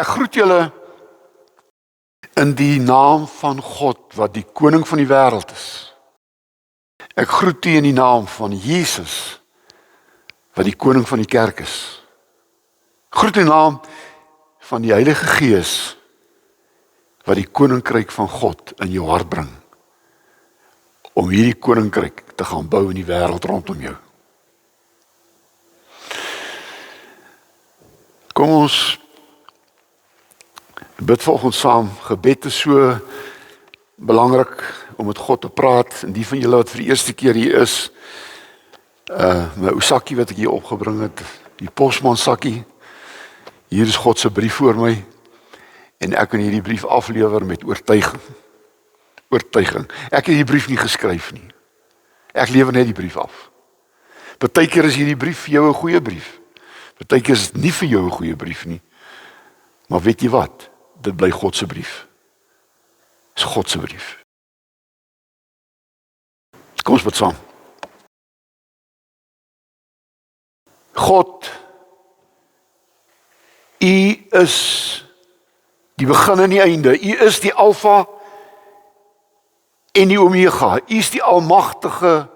Ek groet julle in die naam van God wat die koning van die wêreld is. Ek groet u in die naam van Jesus wat die koning van die kerk is. Ek groet in die naam van die Heilige Gees wat die koninkryk van God in jou hart bring om hierdie koninkryk te gaan bou in die wêreld rondom jou. Kom ons bid vanoggend saam. Gebed is so belangrik om met God te praat. En die van julle wat vir die eerste keer hier is, my ou sakkie wat ek hier opgebring het, die posman sakkie. Hier is God se brief voor my en ek kan hierdie brief aflewer met oortuiging. Oortuiging. Ek het hierdie brief nie geskryf nie. Ek lewer net die brief af. Partykeer is hierdie brief vir jou 'n goeie brief. Partykeer is dit nie vir jou 'n goeie brief nie. Maar weet jy wat? Dit bly God se brief. Dis God se brief. Kom ons bid saam. God, U is die begin en die einde. U is die Alfa en die Omega. U is die almagtige,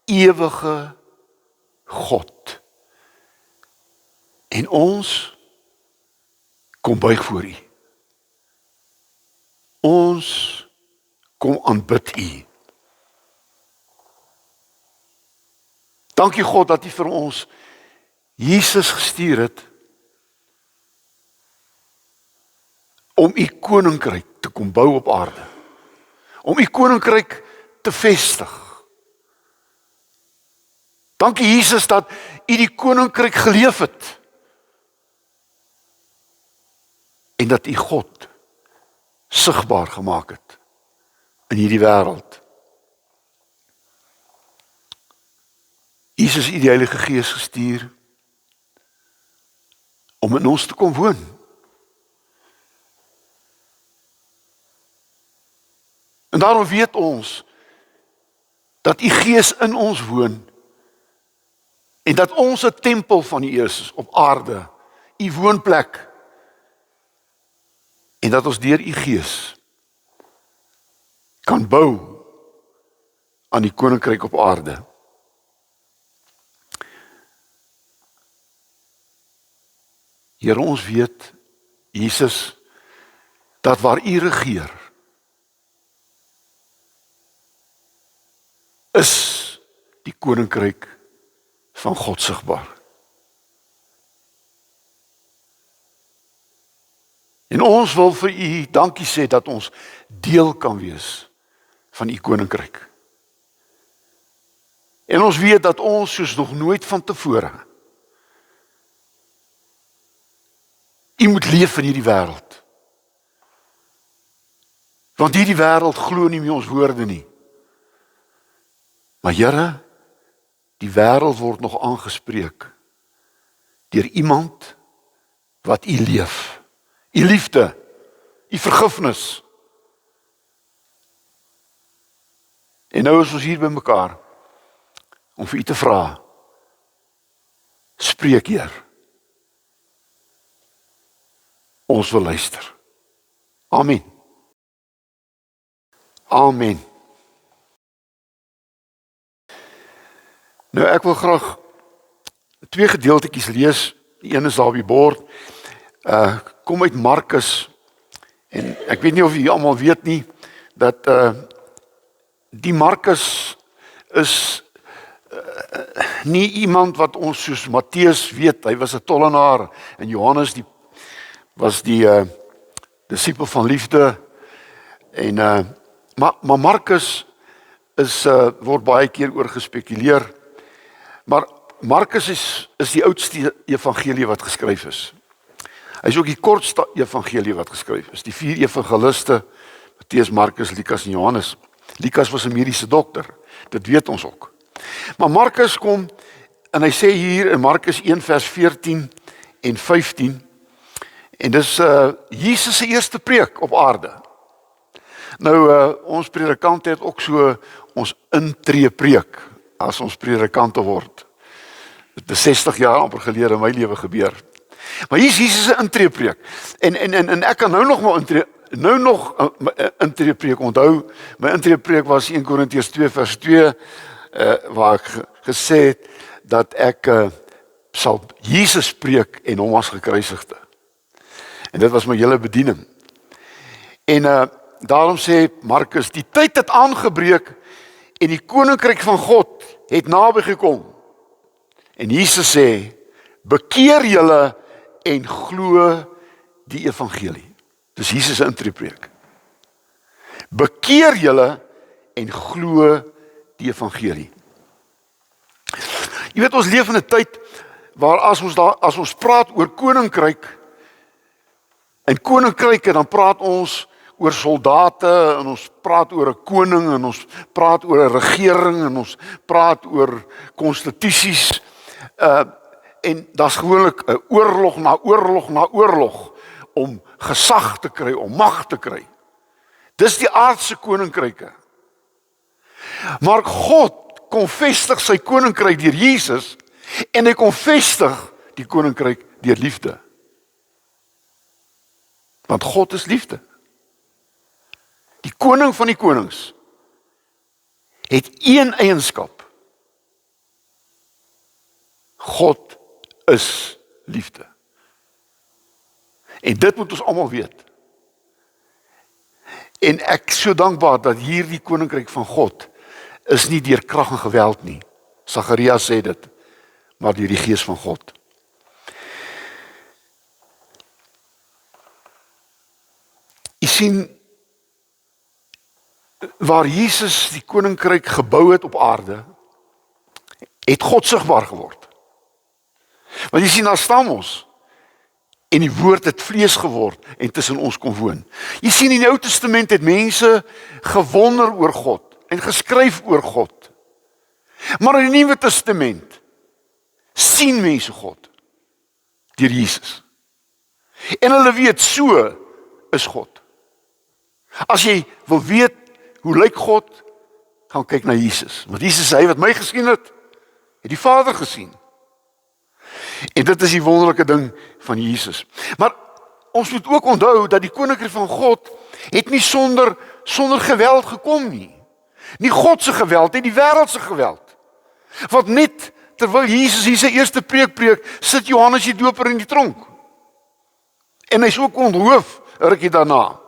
ewige God. En ons kom buig voor U. Ons kom aanbid U. Dankie God dat U vir ons Jesus gestuur het om U koninkryk te kom bou op aarde. Om U koninkryk te vestig. Dankie Jesus dat U die koninkryk geleef het. En dat U God sigbaar gemaak het in hierdie wêreld. Jesus het die Heilige Gees gestuur om in ons te kom woon. En daarom weet ons dat U Gees in ons woon en dat ons 'n tempel van U is op aarde, U woonplek. En dat ons deur U Gees kan bou aan die koninkryk op aarde. Here, ons weet, Jesus, dat waar U regeer, is die koninkryk van God sigbaar. En ons wil vir U dankie sê dat ons deel kan wees van U koninkryk. En ons weet dat ons soos nog nooit van tevore U moet leef in hierdie wêreld. Want hierdie wêreld glo nie meer ons woorde nie. Maar Here, die wêreld word nog aangespreek deur iemand wat U leef. U liefde, U vergifnis. En nou is ons hier by mekaar om vir U te vra, spreek Heer. Ons wil luister. Amen. Amen. Nou ek wil graag 2 gedeeltetjies lees. Die een is daar op die bord. Kom uit Markus. En ek weet nie of julle almal weet nie dat die Markus is nie iemand wat ons soos Matteus weet. Hy was 'n tollenaar en Johannes was die disipel van liefde. En maar Markus word baie keer oor gespekuleer. Maar Markus is die oudste evangelie wat geskryf is. Hy is ook die kortste evangelie wat geskryf is. Die 4 evangeliste, Matteus, Markus, Lukas en Johannes. Lukas was 'n mediese dokter. Dit weet ons ook. Maar Markus kom en hy sê hier in Markus 1 vers 14 en 15 en dis Jesus se eerste preek op aarde. Nou ons predikante het ook so ons intree preek as ons predikante word. Dit is 60 jaar amper gelede in my lewe gebeur. Maar hier is Jesus se intreepreek. En ek kan nou nog maar intreepreek onthou. My intreepreek was 1 Korintiërs 2 vers 2 waar ek gesê het dat ek sal Jesus preek en hom as gekruisigde. En dit was my hele bediening. En daarom sê Markus, die tyd het aangebreek en die koninkryk van God het naby gekom. En Jesus sê, bekeer julle en glo die evangelie. Dis Jesus se intreepreek. Bekeer julle en glo die evangelie. Jy weet, ons leef in 'n tyd waar as ons praat oor koninkryk en koninkryke, dan praat ons oor soldate en ons praat oor 'n koning en ons praat oor 'n regering en ons praat oor konstitusies en daar's gewoonlik 'n oorlog na oorlog na oorlog om gesag te kry, om mag te kry. Dis die aardse koninkryke. Maar God kom vestig sy koninkryk deur Jesus en hy kom vestig die koninkryk deur liefde. Want God is liefde. Die koning van die konings het een eienskap. God is liefde. En dit moet ons almal weet. En ek is so dankbaar dat hierdie koninkryk van God is nie deur krag en geweld nie. Sagaria sê dit, maar deur die Gees van God. Jy sien, waar Jesus die koninkryk gebou het op aarde, het God sigbaar geword. Want jy sien, daar staan ons, en die woord het vlees geword, en tussen ons kom woon. Jy sien, in die Ou Testament het mense gewonder oor God, en geskryf oor God. Maar in die Nuwe Testament, sien mense God, deur Jesus. En hulle weet, so is God. As jy wil weet, hoe lyk God, gaan kyk na Jesus. Want Jesus sê, hy wat my gesien het die Vader gesien. En dit is die wonderlike ding van Jesus. Maar ons moet ook onthou dat die koninkryk van God het nie sonder geweld gekom nie. Nie God se geweld, nie die wêreld se geweld. Want net terwyl Jesus hier sy eerste preek, sit Johannes die Doper in die tronk. En hy's ook onthoof 'n rukkie daarna.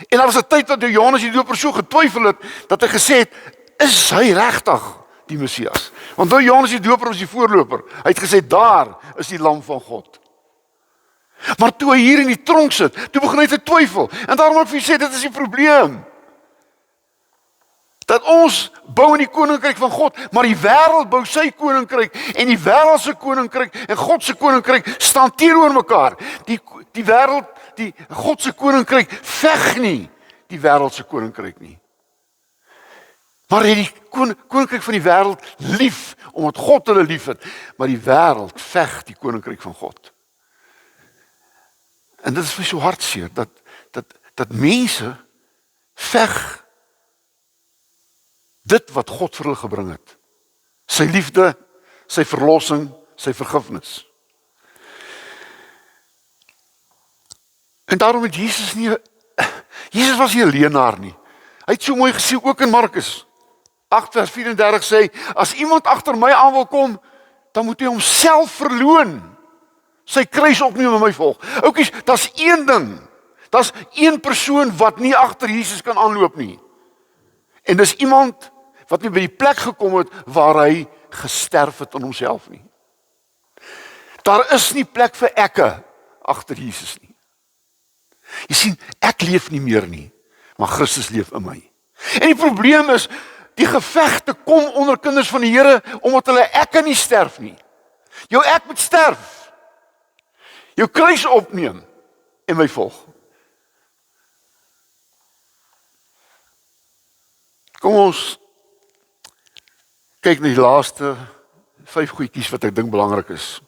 En daar was 'n tyd dat Johannes die Doper so getwyfel het, dat hy gesê het, is hy regtig die Messias? Want nou Johannes die Doper was die voorloper. Hy het gesê, daar is die lam van God. Maar toe hy hier in die tronk sit, toe begin hy te twyfel. En daarom het hy gesê, dit is die probleem. Dat ons bou in die koninkryk van God, maar die wêreld bou sy koninkryk, en die wêreld se koninkryk en God se koninkryk staan teenoor mekaar. Die wêreld, die God se koninkryk veg nie die wêreld se koninkryk nie. Maar hy die koninkryk van die wêreld lief, omdat God hulle lief het, maar die wêreld veg die koninkryk van God. En dit is vir so hartseer, dat mense veg dit wat God vir hulle gebring het. Sy liefde, sy verlossing, sy vergifnis. En daarom het Jesus was nie 'n leenaar nie. Hy het so mooi gesê, ook in Markus 8 vers 34 sê, as iemand agter my aan wil kom, dan moet hy homself verloon. Sy kruis opneem en my volg. Oukies, daar's een ding. Daar's een persoon wat nie agter Jesus kan aanloop nie. En dis iemand wat nie by die plek gekom het waar hy gesterf het aan homself nie. Daar is nie plek vir ekke agter Jesus nie. Jy sien, ek leef nie meer nie, maar Christus leef in my. En die probleem is, die gevegte kom onder kinders van die Here, omdat hulle ekke nie sterf nie. Jou ek moet sterf. Jou kruis opneem en my volg. Kom ons kyk na die laaste 5 goedjies wat ek dink belangrik is.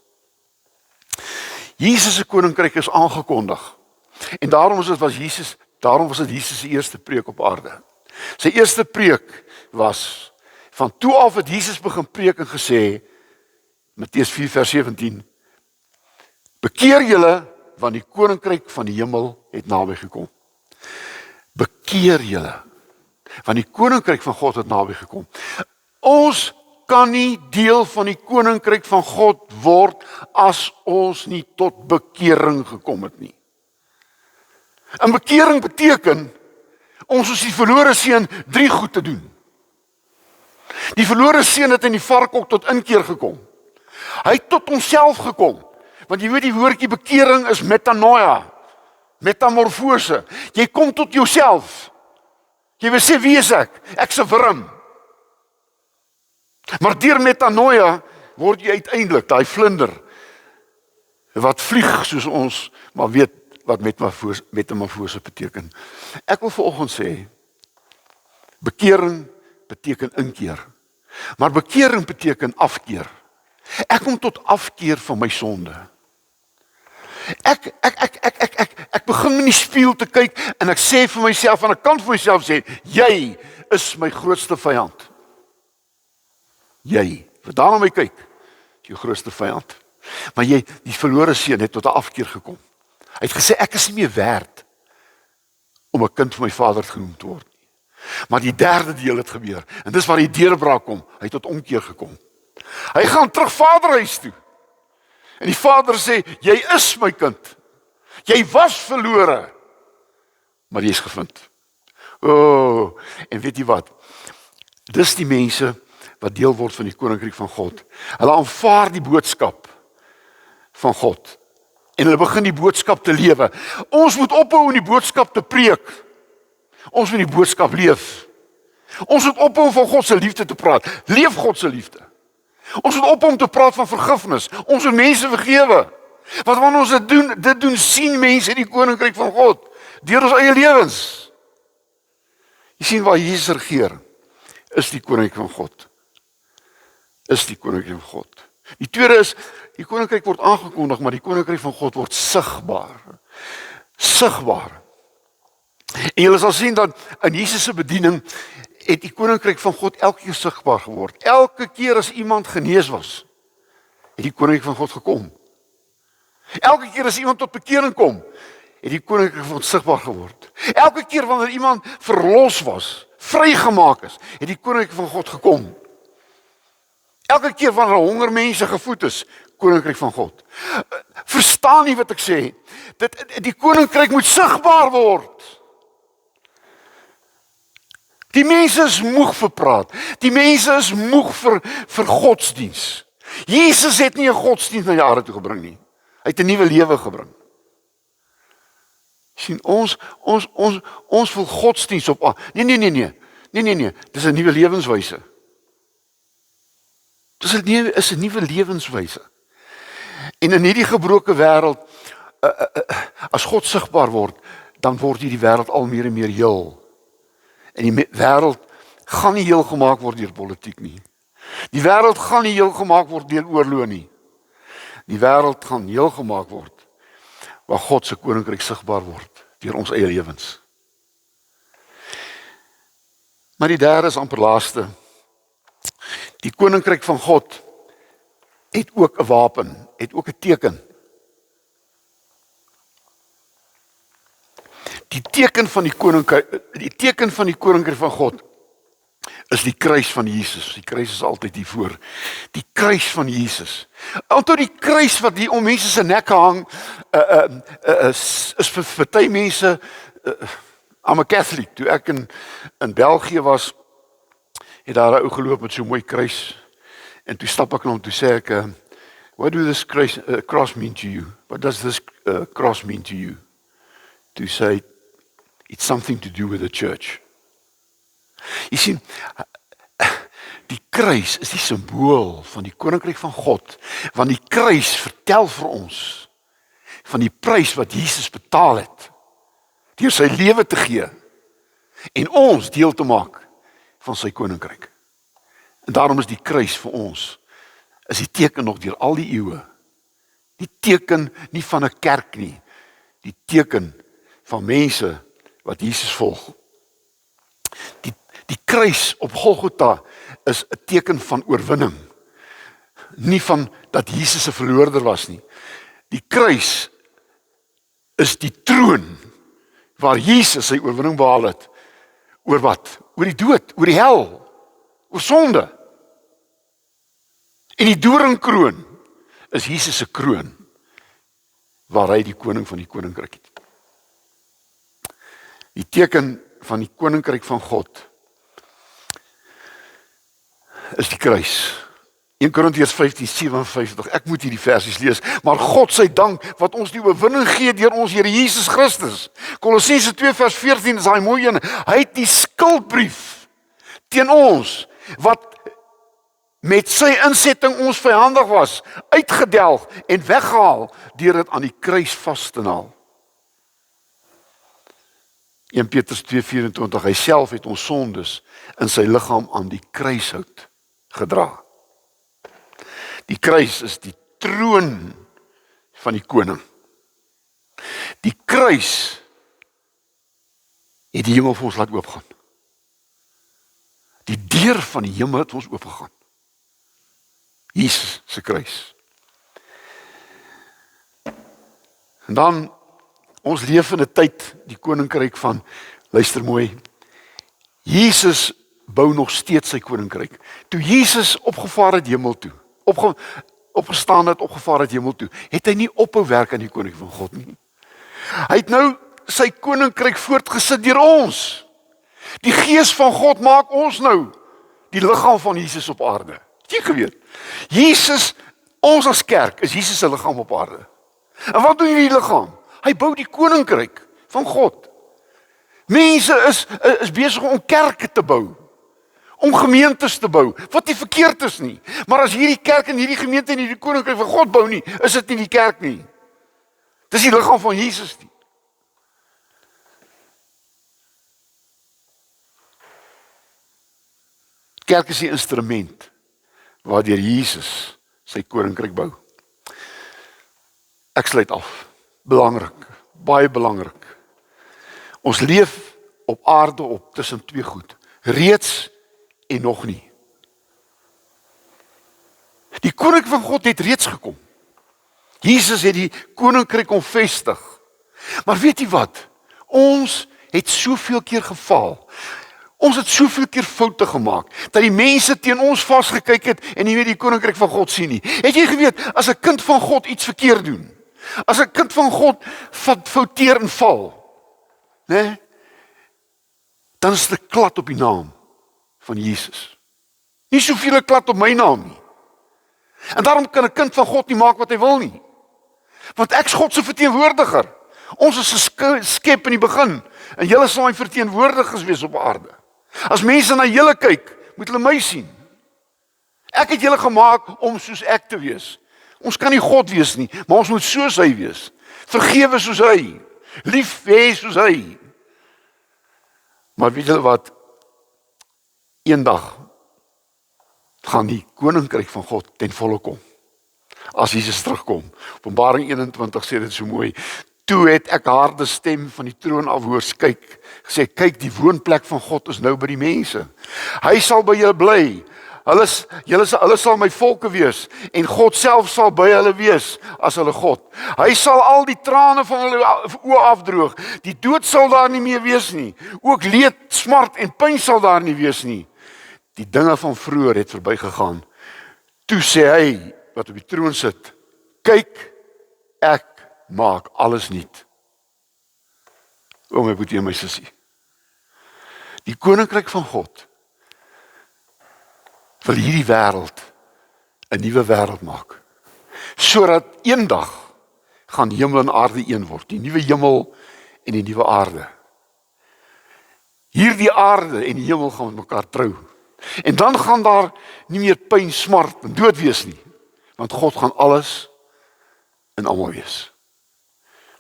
Jesus se koninkryk is aangekondig. En daarom was dit Jesus se eerste preek op aarde. Sy eerste preek was van toe af het Jesus begin preek en gesê, Matteus 4 vers 17, Bekeer julle, want die koninkryk van die hemel het naby gekom. Bekeer julle, want die koninkryk van God het naby gekom. Ons kan nie deel van die koninkryk van God word as ons nie tot bekering gekom het nie. En bekering beteken ons is die verlore seun 3 goed te doen. Die verlore seun het in die varkhok tot inkeer gekom. Hy het tot homself gekom. Want jy weet die woordjie bekering is metanoia, metamorfose. Jy kom tot jouself. Jy wil sê wie is ek? Ek's 'n wurm. Maar deur metanoia word jy uiteindelik daai vlinder wat vlieg soos ons maar weet wat metamorfose beteken. Ek wil vanoggend sê bekering beteken inkeer. Maar bekering beteken afkeer. Ek kom tot afkeer van my sonde. Ek begin in die spieël te kyk en ek sê vir myself aan 'n kant van myself sê, jy is my grootste vyand. Jy, wat daarna my kyk, is jou grootste vyand. Maar jy, die verlore seun het tot 'n afkeer gekom. Hy het gesê ek is nie meer werd om 'n kind van my Vader genoem te word nie. Maar die derde deel het gebeur en dis waar die deurbraak kom. Hy het tot omkeer gekom. Hy gaan terug Vaderhuis toe. En die Vader sê, jy is my kind. Jy was verlore, maar jy is gevind. En weet jy wat? Dis die mense wat deel word van die koninkryk van God. Hulle aanvaar die boodskap van God. En hulle begin die boodskap te lewe. Ons moet ophou om die boodskap te preek. Ons moet die boodskap leef. Ons moet ophou van God se liefde te praat. Leef God se liefde. Ons moet ophou om te praat van vergifnis. Ons moet mense vergewe. Want wanneer ons dit doen sien mense die koninkryk van God deur ons eie lewens. Jy sien waar Jesus regeer, is die koninkryk van God. Is die koninkryk van God. Die tweede is, die koninkryk word aangekondig, maar die koninkryk van God word sigbaar. Sigbaar. En julle sal sien dat in Jesus se bediening het die koninkryk van God elke keer sigbaar geword. Elke keer as iemand genees was, het die koninkryk van God gekom. Elke keer as iemand tot bekering kom, het die koninkryk van God sigbaar geword. Elke keer wanneer iemand verlos was, vrygemaak is, het die koninkryk van God gekom. Elke keer wanneer honger mense gevoed is, koninkryk van God. Verstaan nie wat ek sê? Die koninkryk moet sigbaar word. Die mense is moeg vir praat. Die mense is moeg vir godsdiens. Jesus het nie 'n godsdiens na jare toe gebring nie. Hy het 'n nuwe lewe gebring. Sien ons wil godsdiens op. Nee. Dis 'n nuwe lewenswyse. Dis 'n nuwe lewenswyse. En in hierdie gebroke wêreld, as God sigbaar word, dan word hierdie wêreld al meer en meer heel. En die wêreld gaan nie heel gemaak word deur politiek nie. Die wêreld gaan nie heel gemaak word deur oorlog nie. Die wêreld gaan heel gemaak word waar God se koninkryk sigbaar word deur ons eie lewens. Maar die derde is amper laaste. Die koninkryk van God het ook 'n wapen, het ook 'n teken. Die teken van die koninkryk van God is die kruis van Jesus. Die kruis is altyd hier voor. Die kruis van Jesus. Onthou die kruis wat hier om mense se nekke hang, is vir party mense, I'm a Catholic. Toe ek in België was, het daar 'n ou geloop met so 'n mooi kruis. En toe stap ek na hom toe sê ek, what do this cross mean to you? What does this cross mean to you? Toe sê hy, it's something to do with the church. Jy sien, die kruis is die simbool van die koninkryk van God, want die kruis vertel vir ons van die prys wat Jesus betaal het deur sy lewe te gee en ons deel te maak van sy koninkryk. En daarom is die kruis vir ons is die teken nog deur al die eeue. Die teken nie van 'n kerk nie, die teken van mense wat Jesus volg. Die kruis op Golgotha is 'n teken van oorwinning. Nie van dat Jesus 'n verloorder was nie. Die kruis is die troon waar Jesus sy oorwinning behaal het. Oor wat? Oor die dood, oor die hel, oor sonde. En die doringkroon is Jesus se kroon, waar hy die koning van die koninkryk het. Die teken van die koninkryk van God is die kruis. 1 Korintiërs 15:57, ek moet hierdie versies lees, maar God sy dank wat ons die oorwinning gee deur ons Here Jesus Christus. Kolossense 2:14 is daai mooi een. Hy het die skuldbrief teen ons, wat met sy insetting ons vyandig was, uitgedelg en weggehaal deur dit aan die kruis vas te naal. 1 Petrus 2:24, hy self het ons sondes in sy liggaam aan die kruishout gedra. Die kruis is die troon van die koning. Die kruis het die hemel vir ons laat oopgaan. Die deur van die hemel het ons oopgegaan. Jesus se kruis. En dan, ons leef in 'n tyd, die koninkryk van, luister mooi, Jesus bou nog steeds sy koninkryk. Toe Jesus opgevaar het hemel toe, opgestaan het, opgevaar het hemel toe, het hy nie ophou werk aan die koninkryk van God nie. Hy het nou sy koninkryk voortgesit deur ons. Die gees van God maak ons nou die liggaam van Jesus op aarde. Het jy geweet? Jesus, ons as kerk, is Jesus se liggaam op aarde. En wat doen hierdie liggaam? Hy bou die koninkryk van God. Mense is besig om kerke te bou, om gemeentes te bou, wat nie verkeerd is nie. Maar as hierdie kerk en hierdie gemeente en hierdie koninkryk van God bou nie, is dit nie die kerk nie. Dis die liggaam van Jesus nie. Kerk is die instrument waardeur Jesus sy koninkryk bou. Ek sluit af. Belangrik, baie belangrik. Ons leef op aarde op tussen twee goed. Reeds en nog nie. Die koninkryk van God het reeds gekom. Jesus het die koninkryk kom vestig. Maar weet jy wat? Ons het soveel keer gefaal. Ons het soveel keer foute gemaak, dat die mense teen ons vasgekyk het en nie meer die koninkryk van God sien nie. Het jy geweet, as 'n kind van God iets verkeerd doen, as 'n kind van God fouteer en val, né? Dan is dit 'n klad op die naam van Jesus. Nie soveel 'n klad op my naam nie. En daarom kan 'n kind van God nie maak wat hy wil nie. Want ek's God se verteenwoordiger. Ons is geskep in die begin en julle sal my verteenwoordigers wees op aarde. As mense na julle kyk, moet hulle my sien. Ek het julle gemaak om soos ek te wees. Ons kan nie God wees nie, maar ons moet soos hy wees. Vergewe soos hy. Lief hê soos hy. Maar weet julle wat? Eendag gaan die koninkryk van God ten volle kom. As Jesus terugkom. Openbaring 21 sê dit so mooi. Toe het ek harde stem van die troon af hoor kyk, gesê kyk, die woonplek van God is nou by die mense. Hy sal by julle bly. Hulle sal my volke wees en God self sal by hulle wees as hulle God. Hy sal al die trane van hulle oë afdroog. Die dood sal daar nie meer wees nie. Ook leed, smart en pyn sal daar nie wees nie. Die dinge van vroeër het verbygegaan. Toe sê hy wat op die troon sit, kyk, ek maak alles nuut. O my broer en my sussie. Die koninkryk van God wil hierdie wêreld 'n nuwe wêreld maak. Sodat eendag gaan hemel en aarde een word, die nuwe hemel en die nuwe aarde. Hierdie aarde en die hemel gaan met mekaar trou. En dan gaan daar nie meer pyn, smart en dood wees nie, want God gaan alles in almal wees.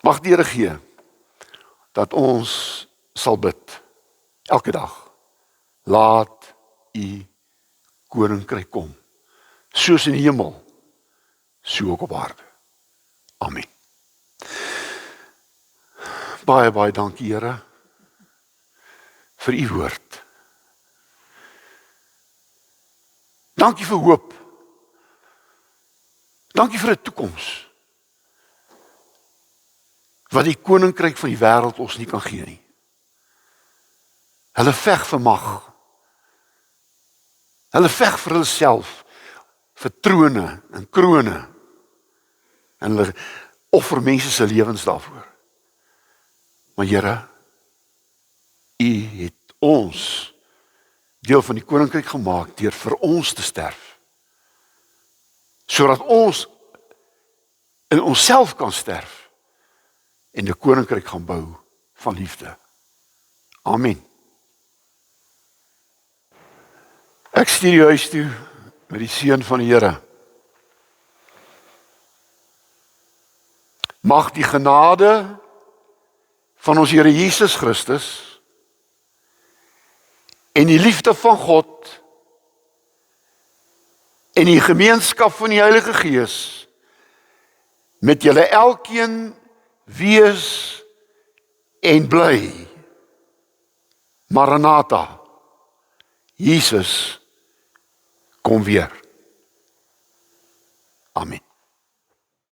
Mag die Here gee dat ons sal bid elke dag. Laat u koninkryk kom, soos in die hemel, so ook op aarde. Amen. Baie, baie dankie, Here, vir u woord. Dankie vir hoop. Dankie vir 'n toekoms. wat die koninkryk van die wêreld ons nie kan gee nie. Hulle veg vir mag. Hulle veg vir hulle self, vir trone en krone. En hulle offer mense se lewens daarvoor. Maar Here, U het ons deel van die koninkryk gemaak deur vir ons te sterf. Sodat ons in onsself kan sterf en die koninkryk gaan bou van liefde. Amen. Ek stuur jou huis toe met die seën van die Here. Mag die genade van ons Here Jesus Christus en die liefde van God en die gemeenskap van die Heilige Gees met julle elkeen wees en bly. Maranatha. Jesus kom weer. Amen.